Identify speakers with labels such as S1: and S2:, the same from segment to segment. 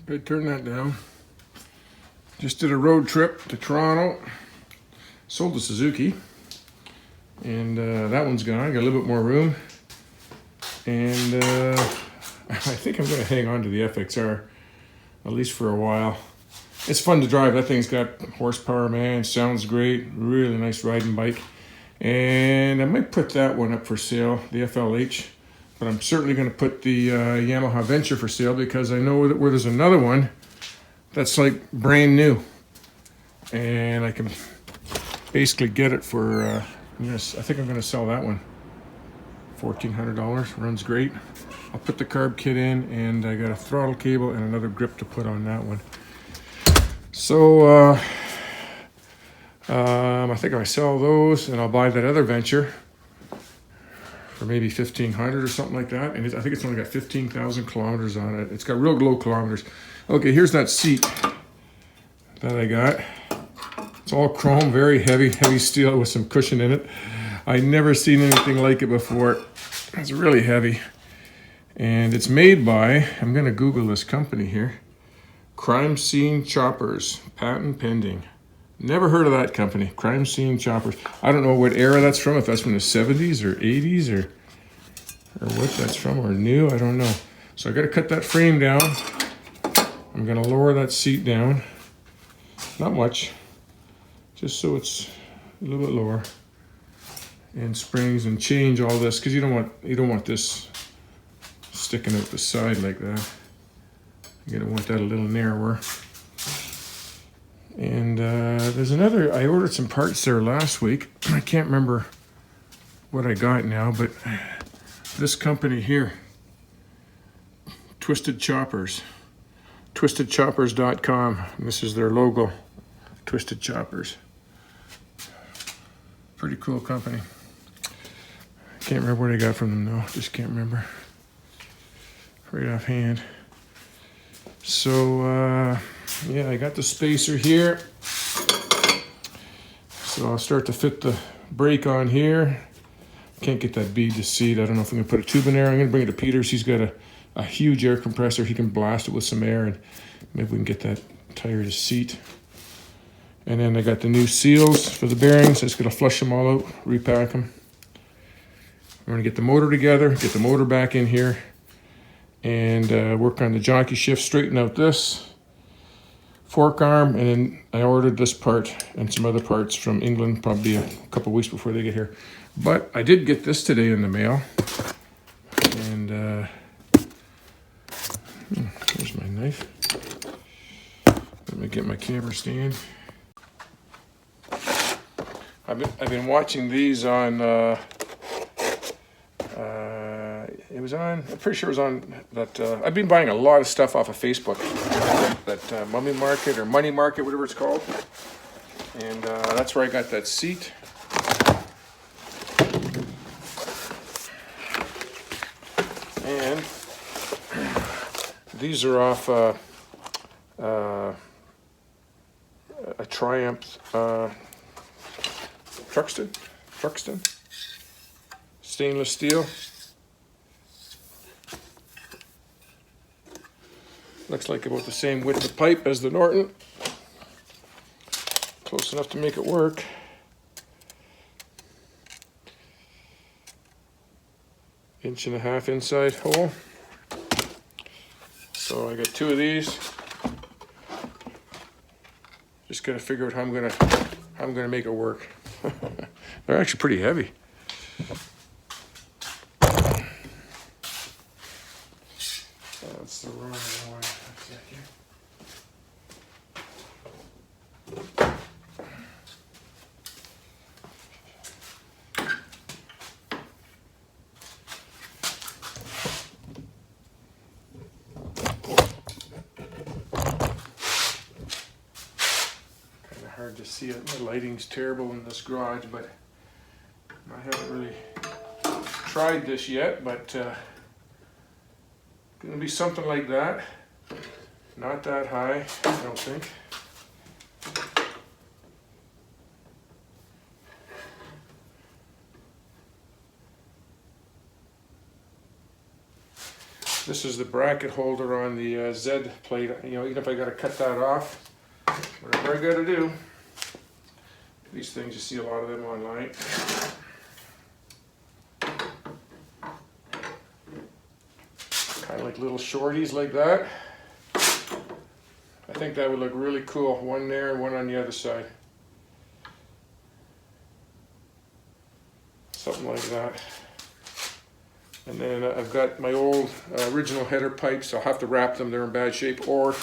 S1: I turn that down. Just did a road trip to Toronto. Sold the Suzuki. And that one's gone. Got a little bit more room. And I think I'm going to hang on to the FXR, at least for a while. It's fun to drive. That thing's got horsepower, man. Sounds great. Really nice riding bike. And I might put that one up for sale, the FLH. But I'm certainly going to put the Yamaha Venture for sale because I know that where there's another one that's like brand new. And I can basically get it for, I think I'm going to sell that one. $1,400, runs great. I'll put the carb kit in, and I got a throttle cable and another grip to put on that one. So I think if I sell those, and I'll buy that other Venture for maybe $1,500 or something like that. And I think it's only got 15,000 kilometers on it. It's got real low kilometers. Okay, here's that seat that I got. It's all chrome, very heavy steel with some cushion in it. I never seen anything like it before. It's really heavy. And it's made by, I'm going to Google this company here, Crime Scene Choppers, patent pending. Never heard of that company, Crime Scene Choppers. I don't know what era that's from, if that's from the 70s or 80s or what that's from, or new, I don't know. So I got to cut that frame down. I'm going to lower that seat down. Not much, just so it's a little bit lower. And springs, and change all this, because you don't want this sticking out the side like that. You're gonna want that a little narrower. And there's another, I ordered some parts there last week. I can't remember what I got now, but this company here, Twisted Choppers, twistedchoppers.com. This is their logo, Twisted Choppers. Pretty cool company. Can't remember what I got from them though, just can't remember right offhand. So yeah, I got the spacer here. So I'll start to fit the brake on here. Can't get that bead to seat. I don't know if I'm gonna put a tube in there. I'm gonna bring it to Peter's. He's got a huge air compressor. He can blast it with some air, and maybe we can get that tire to seat. And then I got the new seals for the bearings. I'm just gonna flush them all out, repack them. I'm gonna get the motor together, get the motor back in here, and work on the jockey shift, straighten out this fork arm, and then I ordered this part and some other parts from England, probably a couple weeks before they get here. But I did get this today in the mail, and here's my knife. Let me get my camera stand. I've been watching these on. I'm pretty sure it was on that. I've been buying a lot of stuff off of Facebook. That Mummy Market or Money Market, whatever it's called. And that's where I got that seat. And these are off a Triumph Truxton stainless steel. Looks like about the same width of pipe as the Norton. Close enough to make it work. Inch-and-a-half inside hole. So I got two of these. Just gotta figure out how I'm gonna make it work. They're actually pretty heavy. That's the wrong one. Kind of hard to see it. My lighting's terrible in this garage, but I haven't really tried this yet, but gonna be something like that. Not that high, I don't think. This is the bracket holder on the Z plate. You know, even if I got to cut that off, whatever I got to do. These things, you see a lot of them online. Kind of like little shorties like that. I think that would look really cool. One there and one on the other side. Something like that. And then I've got my old original header pipes. I'll have to wrap them, they're in bad shape, or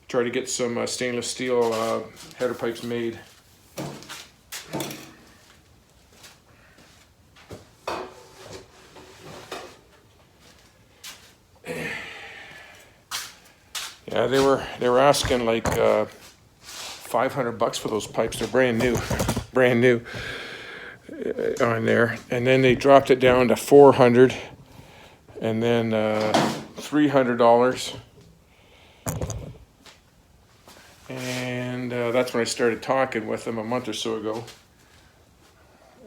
S1: try to get some stainless steel header pipes made. Yeah, they were asking like $500 for those pipes. They're brand new on there. And then they dropped it down to $400, and then $300. And that's when I started talking with them a month or so ago.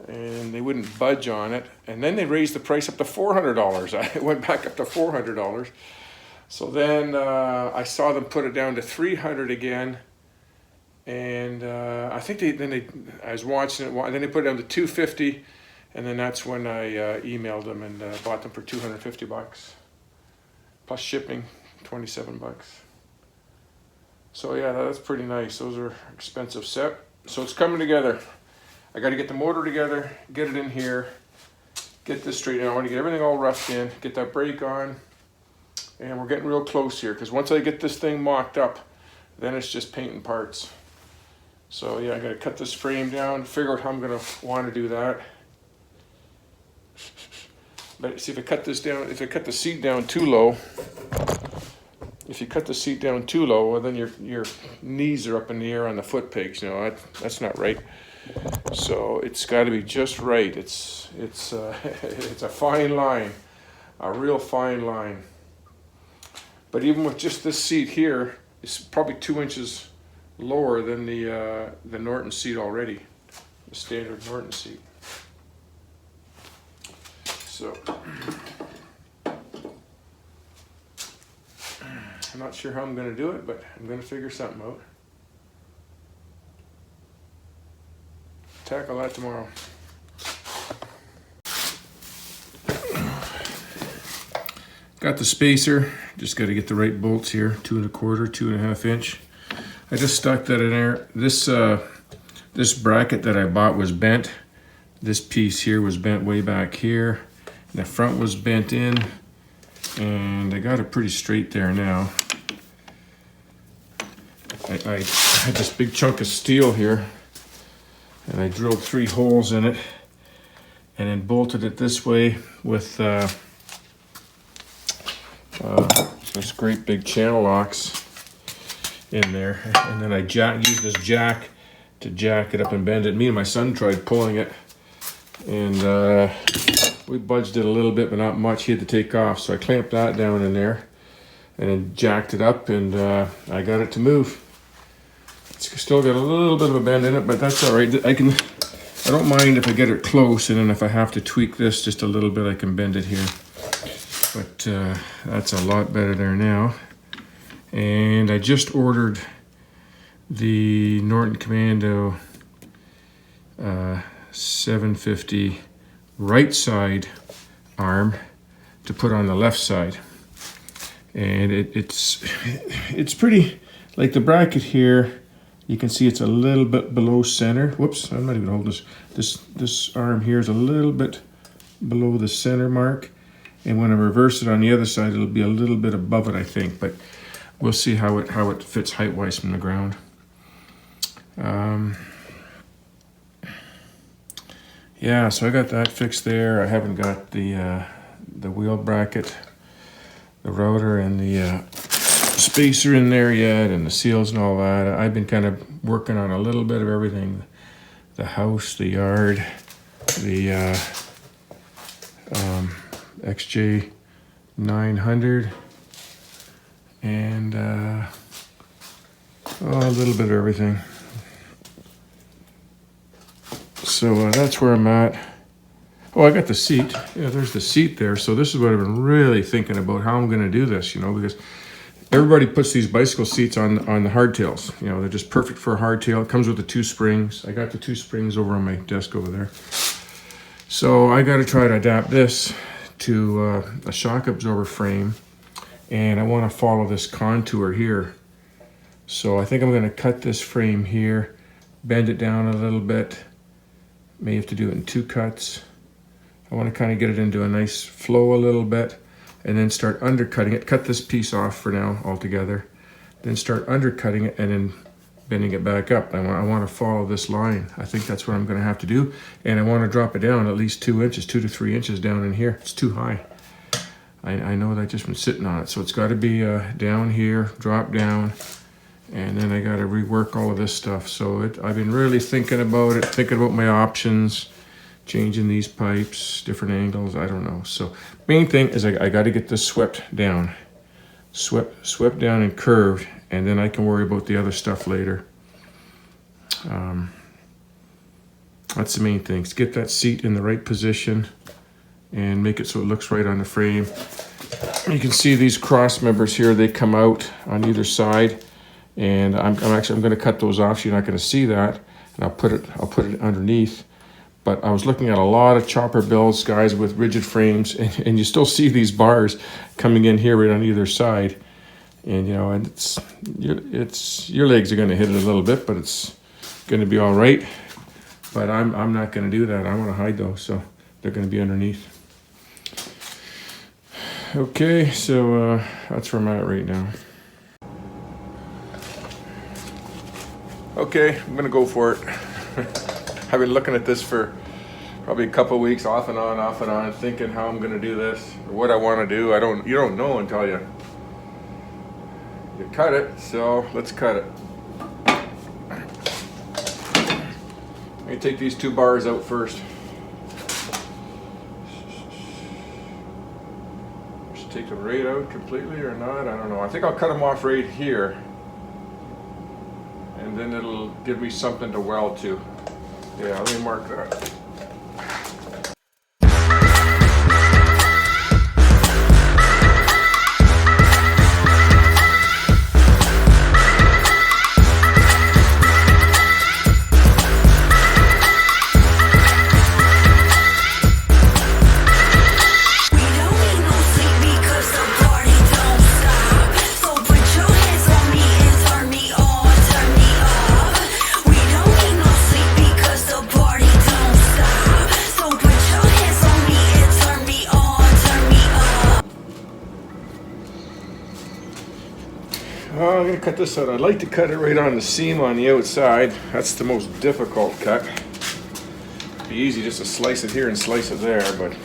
S1: And they wouldn't budge on it. And then they raised the price up to $400. I went back up to $400. So then I saw them put it down to $300 again, and I think I was watching it. Then they put it down to $250, and then that's when I emailed them and bought them for $250 plus shipping, $27. So yeah, that's pretty nice. Those are expensive set. So it's coming together. I got to get the motor together, get it in here, get this straightened out. I want to get everything all roughed in, get that brake on. And we're getting real close here, because once I get this thing mocked up, then it's just painting parts. So yeah, I gotta cut this frame down, figure out how I'm gonna want to do that. But see, if I cut this down, if I cut the seat down too low, well, then your knees are up in the air on the foot pegs. You know, that's not right. So it's got to be just right. It's it's a fine line, a real fine line. But even with just this seat here, it's probably 2 inches lower than the Norton seat already, the standard Norton seat. So I'm not sure how I'm going to do it, but I'm going to figure something out. Tackle that tomorrow. Got the spacer, just got to get the right bolts here, 2 1/4, 2.5 inch. I just stuck that in there. This bracket that I bought was bent. This piece here was bent way back here. And the front was bent in, and I got it pretty straight there now. I had this big chunk of steel here, and I drilled 3 holes in it, and then bolted it this way with this great big channel locks in there, and then I used this jack to jack it up and bend it. Me and my son tried pulling it, and we budged it a little bit, but not much. He had to take off, so I clamped that down in there, and then jacked it up, and I got it to move. It's still got a little bit of a bend in it, but that's all right. I don't mind if I get it close, and then if I have to tweak this just a little bit, I can bend it here. But that's a lot better there now. And I just ordered the Norton Commando 750 right side arm to put on the left side. And it's pretty, like the bracket here, you can see it's a little bit below center. Whoops, I'm not even holding this. This arm here is a little bit below the center mark. And when I reverse it on the other side, it'll be a little bit above it, I think. But we'll see how it fits height-wise from the ground. Yeah, so I got that fixed there. I haven't got the wheel bracket, the rotor, and the spacer in there yet, and the seals and all that. I've been kind of working on a little bit of everything: the house, the yard, the XJ 900, and a little bit of everything. So that's where I'm at. Oh, I got the seat. Yeah, there's the seat there. So this is what I've been really thinking about, how I'm going to do this, you know, because everybody puts these bicycle seats on the hardtails. You know, they're just perfect for a hardtail. It comes with the 2 springs. I got the 2 springs over on my desk over there. So I got to try to adapt this to a shock absorber frame, and I want to follow this contour here. So I think I'm going to cut this frame here, bend it down a little bit. May have to do it in 2 cuts. I want to kind of get it into a nice flow a little bit, and then start undercutting it. Cut this piece off for now altogether, then start undercutting it and then bending it back up. I want to follow this line. I think that's what I'm going to have to do, and I want to drop it down at least 2 inches, 2 to 3 inches down in here. It's too high. I know that I've just been sitting on it, so it's got to be down here, drop down, and then I got to rework all of this stuff. So I've been really thinking about it, thinking about my options, changing these pipes, different angles, I don't know. So main thing is I got to get this swept down, swept down and curved, and then I can worry about the other stuff later. That's the main thing, is get that seat in the right position and make it so it looks right on the frame. You can see these cross members here, they come out on either side, and I'm going to cut those off so you're not going to see that, and I'll put it underneath. But I was looking at a lot of chopper builds, guys with rigid frames, and you still see these bars coming in here right on either side. And you know, and it's your legs are going to hit it a little bit, but it's going to be all right. But I'm not going to do that. I want to hide those, so they're going to be underneath. Okay, so that's where I'm at right now. Okay, I'm going to go for it. I've been looking at this for probably a couple of weeks, off and on, thinking how I'm going to do this or what I want to do. You don't know until you cut it. So let's cut it. Let me take these 2 bars out first. Should take them right out completely or not? I don't know. I think I'll cut them off right here, and then it'll give me something to weld to. Yeah, let me mark that. Oh, I'm going to cut this out. I'd like to cut it right on the seam on the outside. That's the most difficult cut. It'd be easy just to slice it here and slice it there, but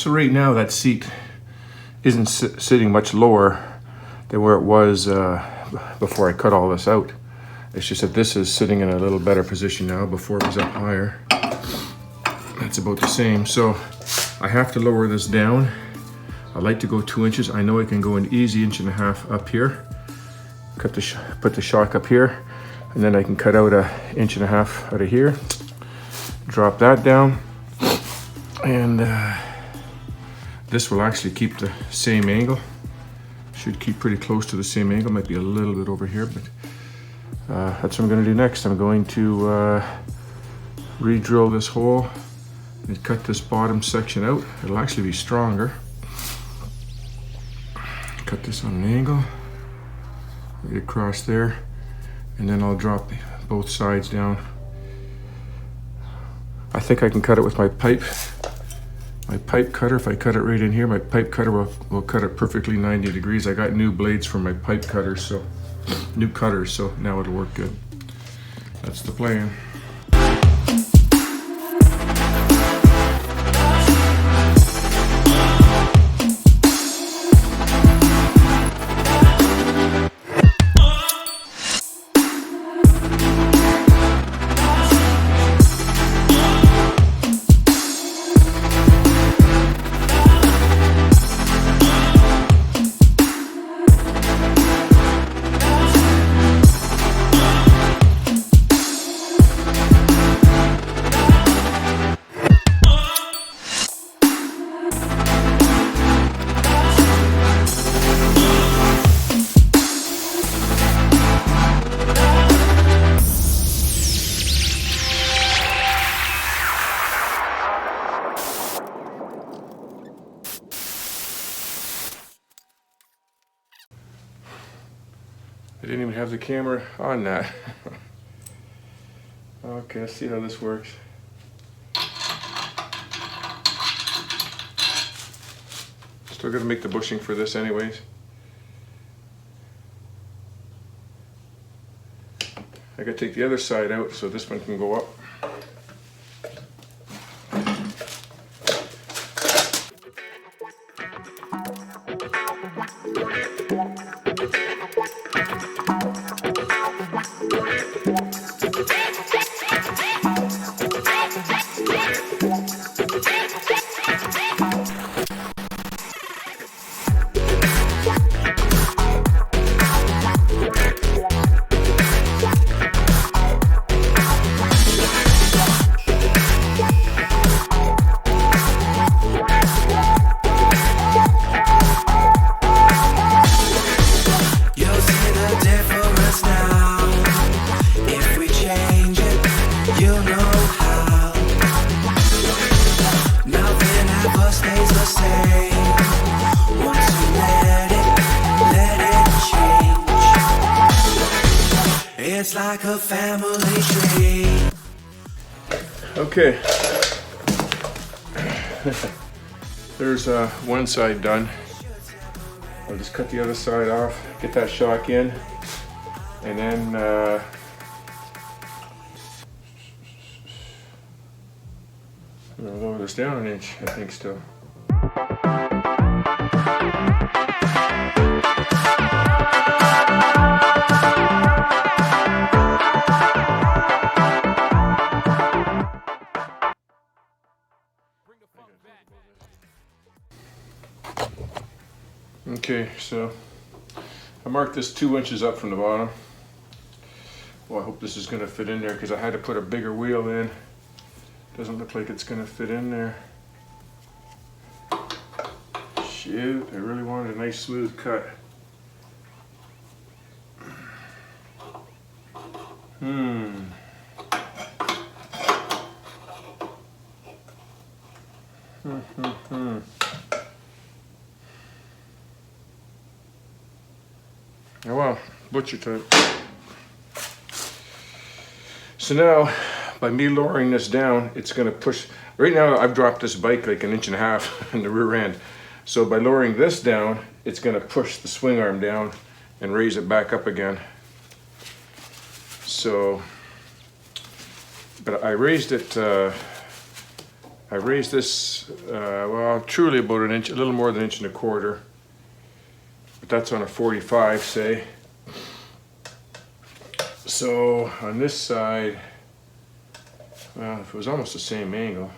S1: So right now that seat isn't sitting much lower than where it was before I cut all this out. It's just that this is sitting in a little better position now. Before it was up higher. That's about the same. So I have to lower this down. I like to go 2 inches. I know I can go an easy 1.5 inches up here. Put the shock up here, and then I can cut out 1.5 inches out of here. Drop that down, and this will actually keep the same angle. Should keep pretty close to the same angle. Might be a little bit over here, but that's what I'm going to do next. I'm going to re-drill this hole and cut this bottom section out. It'll actually be stronger. Cut this on an angle, right across there, and then I'll drop both sides down. I think I can cut it with my pipe cutter. If I cut it right in here, my pipe cutter will cut it perfectly 90 degrees. I got new blades for my pipe cutters, so new cutters, so now it'll work good. That's the plan. I didn't even have the camera on that. Okay, let's see how this works. Still gotta make the bushing for this anyways. I gotta take the other side out so this one can go up.
S2: It's like a family tree.
S1: Okay. There's one side done. I'll just cut the other side off, get that shock in, and then I'll lower this down 1 inch, I think still. Okay, so I marked this 2 inches up from the bottom. Well, I hope this is going to fit in there because I had to put a bigger wheel in. Doesn't look like it's going to fit in there. Shoot, I really wanted a nice smooth cut. Oh well, butcher type. So now, by me lowering this down, it's gonna push. Right now, I've dropped this bike like 1.5 inches in the rear end. So by lowering this down, it's gonna push the swing arm down and raise it back up again. So, but I raised it I raised this, well, truly about an inch, a little more than an inch and a quarter. But that's on a 45, say. So on this side, well, if it was almost the same angle,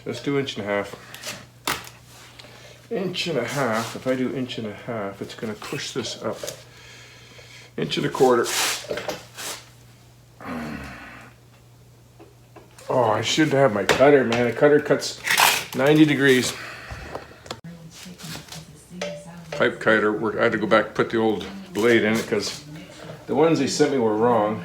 S1: let's do inch and a half. Inch and a half, if I do inch and a half, it's gonna push this up. Inch and a quarter. Oh, I should have my cutter, man. The cutter cuts 90 degrees. Pipe cutter, I had to go back and put the old blade in it because the ones they sent me were wrong.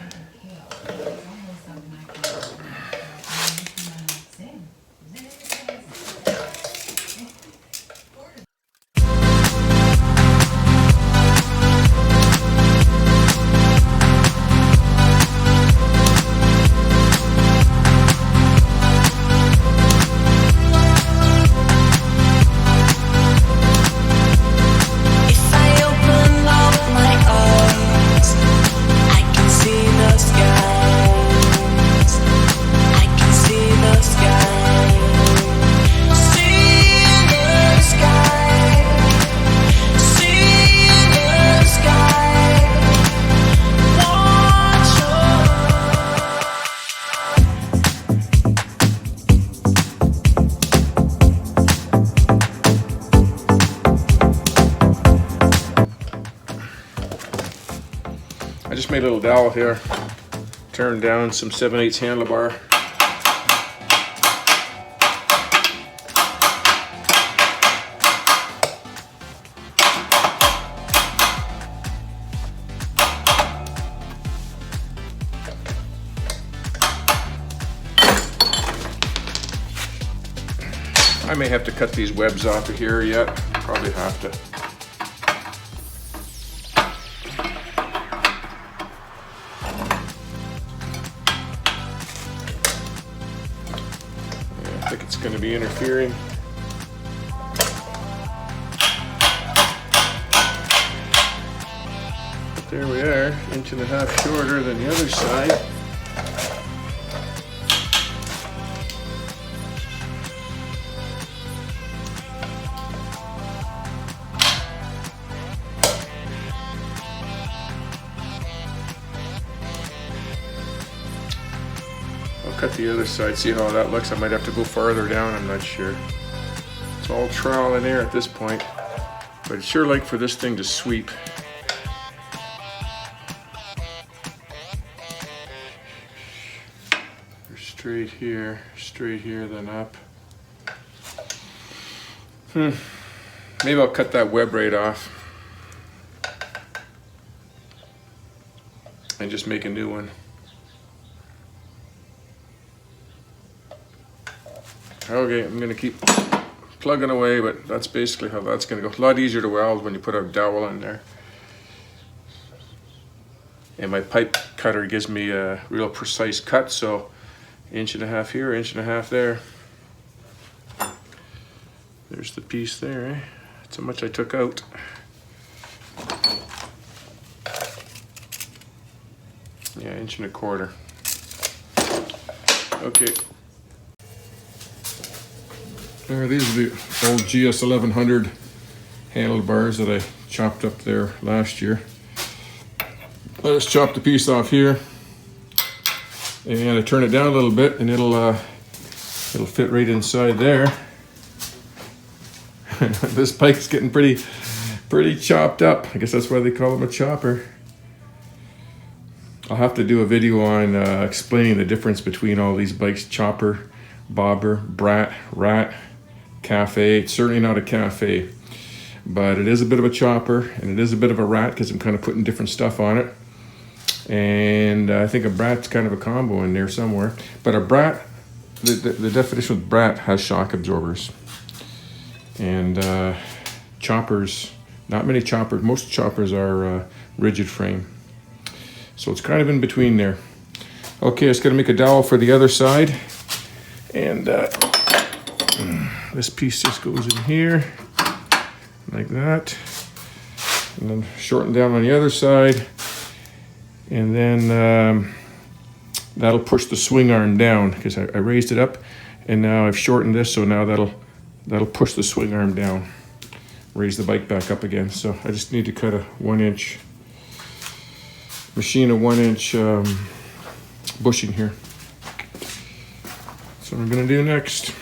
S1: I just made a little dowel here, turned down some 7/8 handlebar. I may have to cut these webs off of here yet, probably have to. I think it's going to be interfering. But there we are, inch and a half shorter than the other side. I'll cut the other side, see how that looks. I might have to go farther down, I'm not sure. It's all trial and error at this point, but I'd sure like for this thing to sweep. Straight here, then up. Maybe I'll cut that web right off and just make a new one. Okay, I'm gonna keep plugging away, but that's basically how that's gonna go. A lot easier to weld when you put a dowel in there. And my pipe cutter gives me a real precise cut, so inch and a half here, inch and a half there. There's the piece there, eh? That's how much I took out. Yeah, inch and a quarter. Okay. There, these are the old GS 1100 handlebars that I chopped up there last year. I just chopped the piece off here, and I turn it down a little bit, and it'll fit right inside there. This pike's getting pretty chopped up. I guess that's why they call him a chopper. I'll have to do a video on explaining the difference between all these bikes: chopper, bobber, brat, rat, cafe. It's certainly not a cafe, but it is a bit of a chopper, and it is a bit of a rat because I'm kind of putting different stuff on it. And I think a brat's kind of a combo in there somewhere. But a brat, the definition of brat has shock absorbers. And choppers, not many choppers, most choppers are rigid frame. So it's kind of in between there. Okay, it's gonna make a dowel for the other side. And this piece just goes in here, like that. And then shorten down on the other side. And then That'll push the swing arm down because I raised it up, and now I've shortened this, so now that'll push the swing arm down, raise the bike back up again. So I just need to cut a 1-inch, machine a 1-inch bushing here. That's what I'm gonna do next.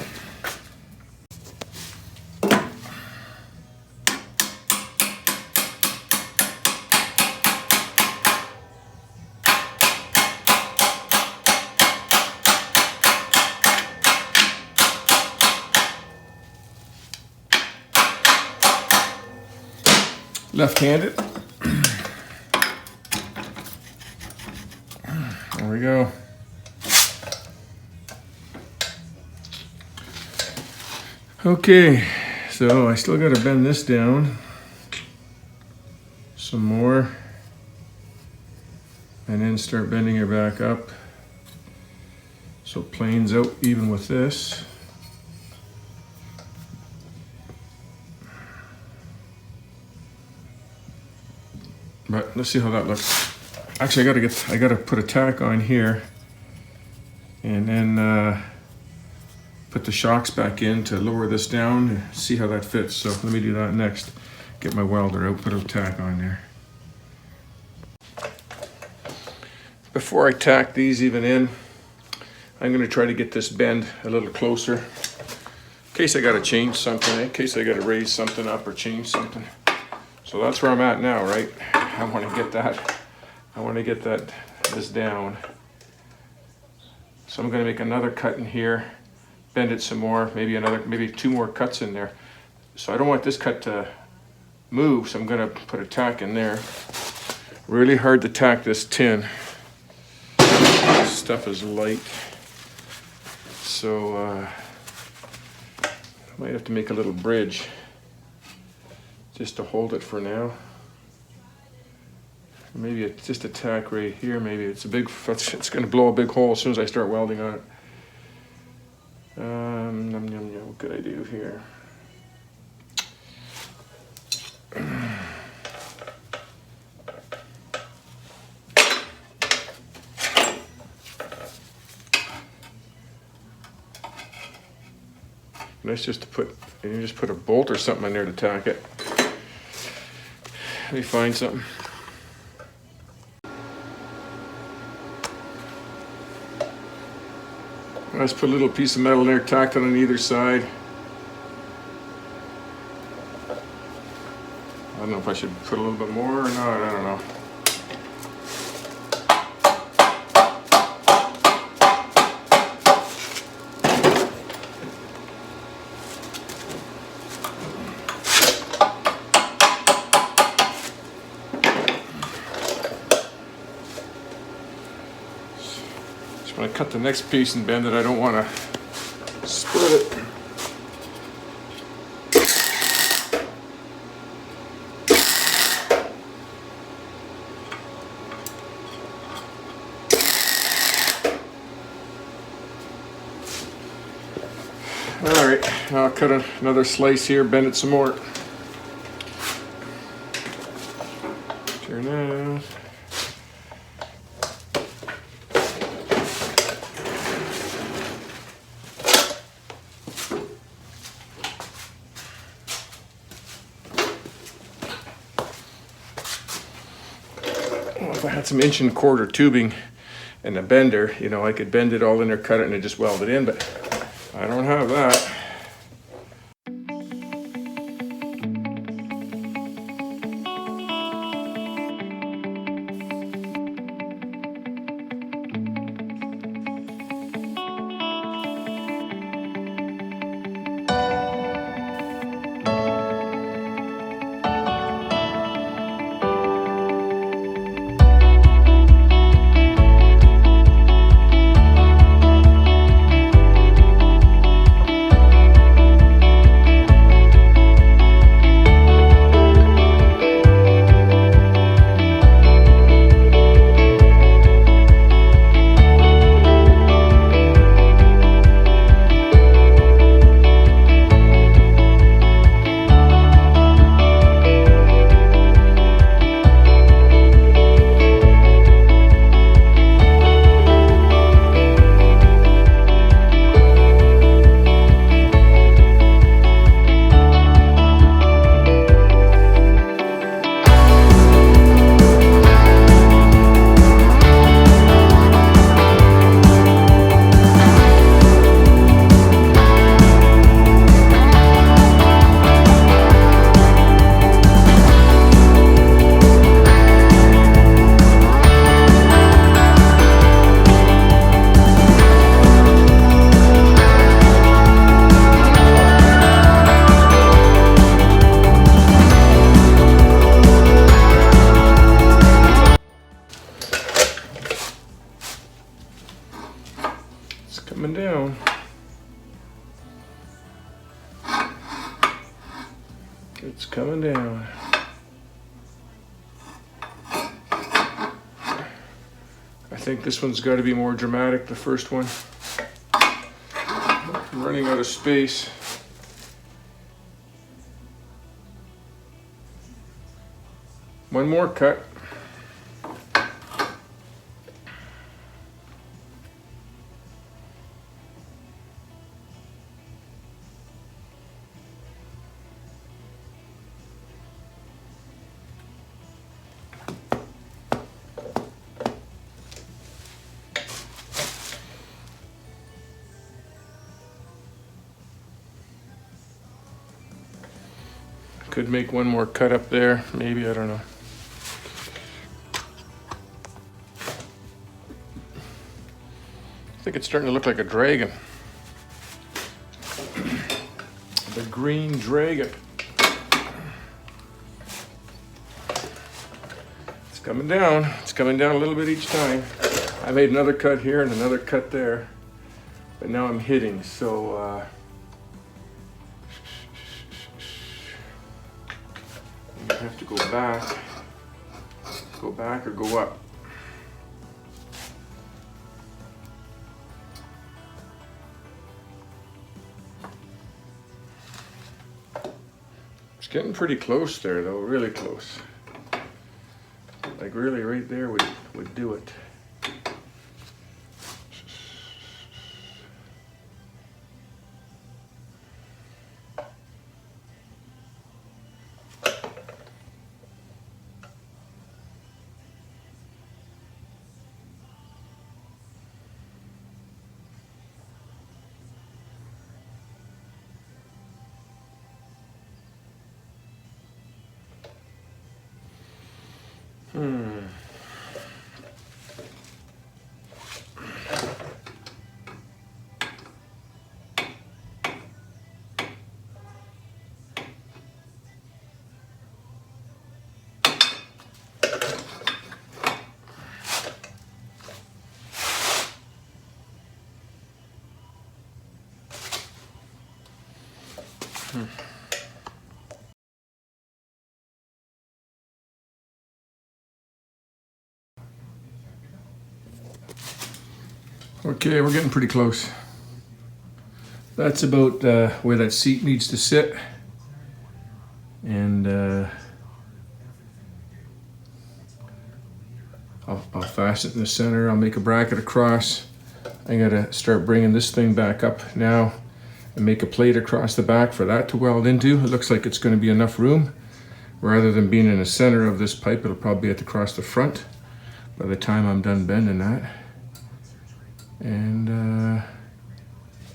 S1: Left-handed. There we go. Okay, so I still got to bend this down some more and then start bending it back up so it planes out even with this. But let's see how that looks. Actually, I gotta put a tack on here, and then put the shocks back in to lower this down and see how that fits. So let me do that next. Get my welder out, put a tack on there. Before I tack these even in, I'm gonna try to get this bend a little closer, in case I gotta change something, in case I gotta raise something up or change something. So that's where I'm at now, right? I want to get this down. So I'm going to make another cut in here, bend it some more, maybe 2 more cuts in there. So I don't want this cut to move, so I'm going to put a tack in there. Really hard to tack this tin. This stuff is light. So I might have to make a little bridge just to hold it for now. Maybe it's just a tack right here. Maybe it's going to blow a big hole as soon as I start welding on it. What could I do here? Nice just to put, and you just put a bolt or something in there to tack it. Let me find something. I just put a little piece of metal there, tacked it on either side. I don't know if I should put a little bit more or not, I don't know. When I cut the next piece and bend it, I don't want to split it. All right, now I'll cut another slice here, bend it some more. Turn that. If I had some 1¼ tubing and a bender, you know, I could bend it all in there, cut it, and then just weld it in, but I don't have that. coming down. I think this one's got to be more dramatic, the first one. I'm running out of space. One more cut. Could make one more cut up there, maybe, I don't know. I think it's starting to look like a dragon. The green dragon. It's coming down. It's coming down a little bit each time. I made another cut here and another cut there, but now I'm hitting, so I have to go back or go up. It's getting pretty close there though, really close. Like really right there would do it. Okay, we're getting pretty close. That's about where that seat needs to sit. And I'll fasten it in the center. I'll make a bracket across. I gotta start bringing this thing back up now and make a plate across the back for that to weld into. It looks like it's going to be enough room. Rather than being in the center of this pipe, it'll probably have to cross the front by the time I'm done bending that. And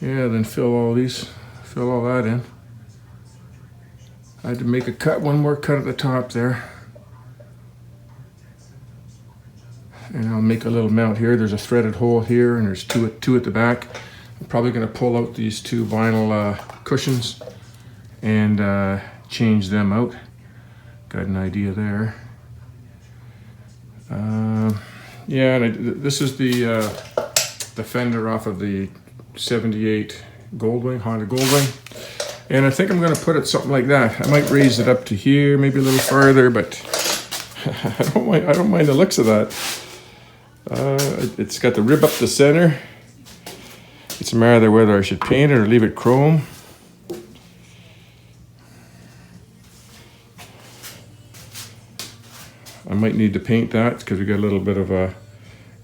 S1: yeah, then fill all that in. I had to make a cut, one more cut at the top there. And I'll make a little mount here. There's a threaded hole here and there's two at the back. I'm probably gonna pull out these two vinyl cushions and change them out. Got an idea there. Yeah, and this is the fender off of the 78 Goldwing, Honda Goldwing. And I think I'm gonna put it something like that. I might raise it up to here, maybe a little farther, but I don't mind the looks of that. It's got the rib up the center. It's a matter of whether I should paint it or leave it chrome. I might need to paint that because we got a little bit of a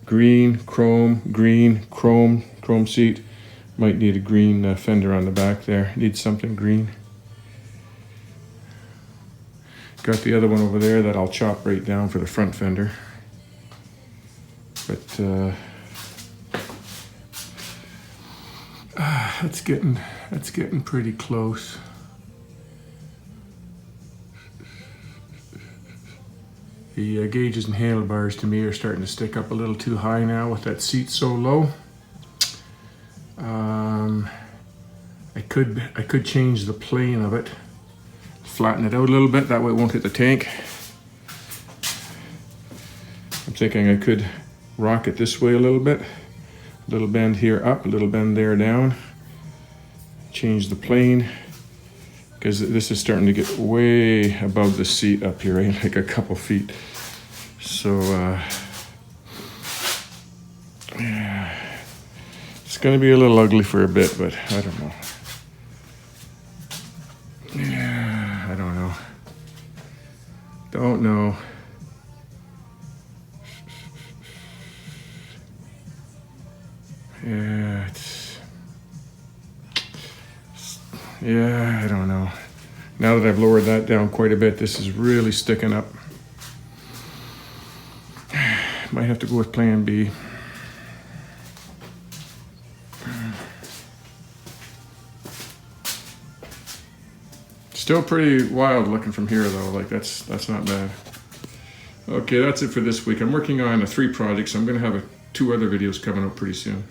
S1: green, chrome seat. Might need a green fender on the back there. Need something green. Got the other one over there that I'll chop right down for the front fender. But that's getting pretty close. The gauges and handlebars to me are starting to stick up a little too high now with that seat so low. I could change the plane of it, flatten it out a little bit, that way it won't hit the tank. I'm thinking I could rock it this way a little bit. A little bend here up, a little bend there down. Change the plane, because this is starting to get way above the seat up here, right? Like a couple feet. So yeah, it's going to be a little ugly for a bit, but I don't know. Yeah, I don't know. Don't know. Yeah, I don't know. Now that I've lowered that down quite a bit, this is really sticking up. Might have to go with plan B. Still pretty wild looking from here though, like that's not bad. Okay, that's it for this week. I'm working on 3 projects. I'm gonna have 2 other videos coming up pretty soon.